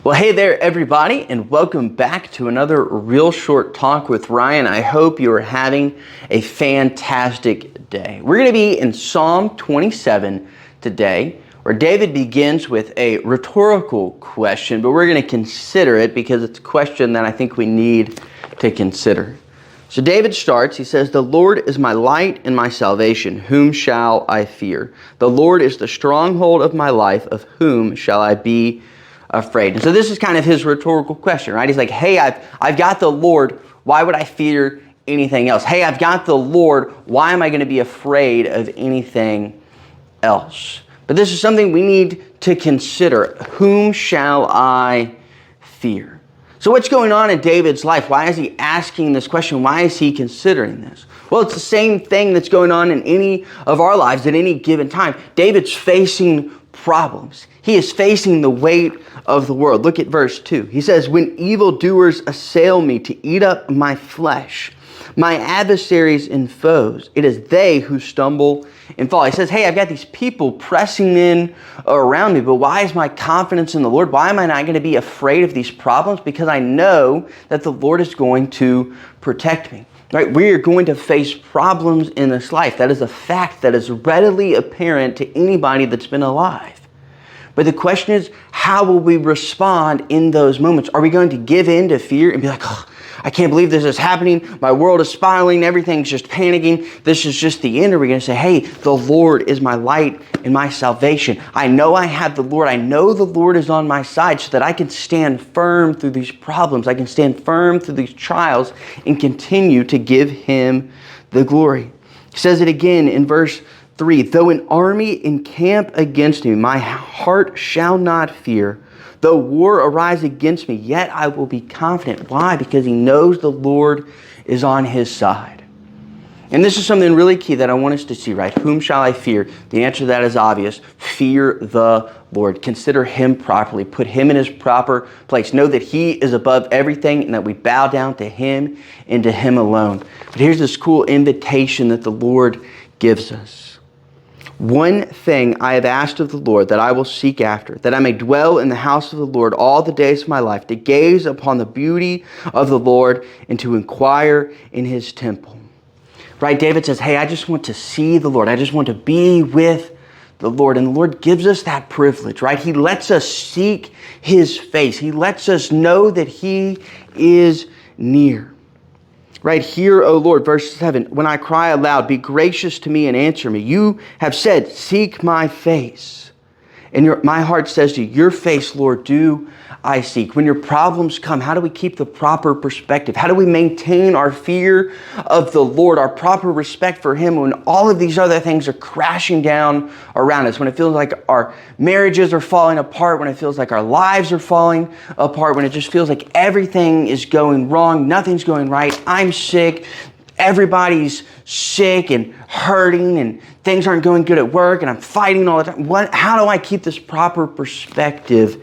Well, hey there, everybody, and welcome back to another Real Short Talk with Ryan. I hope you are having a fantastic day. We're going to be in Psalm 27 today, where David begins with a rhetorical question, but we're going to consider it because it's a question that I think we need to consider. So David starts, he says, "The Lord is my light and my salvation. Whom shall I fear? The Lord is the stronghold of my life. Of whom shall I be afraid?" And so this is kind of his rhetorical question, right? He's like, hey, I've got the Lord. Why would I fear anything else? Hey, I've got the Lord. Why am I going to be afraid of anything else? But this is something we need to consider. Whom shall I fear? So what's going on in David's life? Why is he asking this question? Why is he considering this? Well, it's the same thing that's going on in any of our lives at any given time. David's facing problems. He is facing the weight of the world. Look at verse 2. He says, "When evildoers assail me to eat up my flesh, my adversaries and foes, it is they who stumble and fall." He says, hey, I've got these people pressing in around me, but why is my confidence in the Lord? Why am I not going to be afraid of these problems? Because I know that the Lord is going to protect me. Right? We are going to face problems in this life. That is a fact that is readily apparent to anybody that's been alive. But the question is, how will we respond in those moments? Are we going to give in to fear and be like, oh, I can't believe this is happening. My world is spiraling. Everything's just panicking. This is just the end. Or are we going to say, hey, the Lord is my light and my salvation. I know I have the Lord. I know the Lord is on my side so that I can stand firm through these problems. I can stand firm through these trials and continue to give Him the glory. He says it again in verse 3, "Though an army encamp against me, my heart shall not fear. Though war arise against me, yet I will be confident." Why? Because he knows the Lord is on his side. And this is something really key that I want us to see, right? Whom shall I fear? The answer to that is obvious. Fear the Lord. Consider Him properly. Put Him in His proper place. Know that He is above everything and that we bow down to Him and to Him alone. But here's this cool invitation that the Lord gives us. "One thing I have asked of the Lord that I will seek after, that I may dwell in the house of the Lord all the days of my life, to gaze upon the beauty of the Lord and to inquire in His temple." Right? David says, hey, I just want to see the Lord. I just want to be with the Lord. And the Lord gives us that privilege, right? He lets us seek His face. He lets us know that He is near. Right here, O Lord, verse 7, "When I cry aloud, be gracious to me and answer me. You have said, seek my face. And my heart says to you, your face, Lord, do I seek." When your problems come, how do we keep the proper perspective? How do we maintain our fear of the Lord, our proper respect for Him when all of these other things are crashing down around us? When it feels like our marriages are falling apart, when it feels like our lives are falling apart, when it just feels like everything is going wrong, nothing's going right, I'm sick, everybody's sick and hurting and things aren't going good at work and I'm fighting all the time. How do I keep this proper perspective?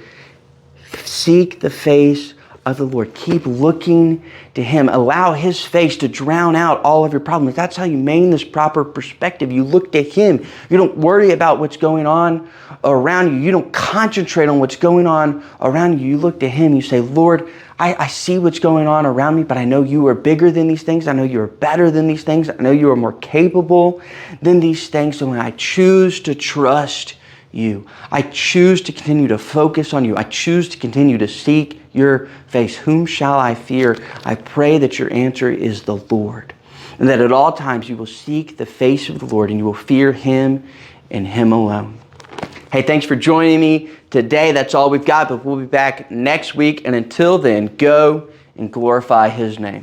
Seek the face of the Lord. Keep looking to Him. Allow His face to drown out all of your problems. That's how you maintain this proper perspective. You look to Him. You don't worry about what's going on around you. You don't concentrate on what's going on around you. You look to Him. You say, Lord, I see what's going on around me, but I know You are bigger than these things. I know You are better than these things. I know You are more capable than these things. So when I choose to trust You, I choose to continue to focus on You. I choose to continue to seek Your face. Whom shall I fear? I pray that your answer is the Lord, and that at all times you will seek the face of the Lord and you will fear Him and Him alone. Hey, thanks for joining me today. That's all we've got, but we'll be back next week. And until then, go and glorify His name.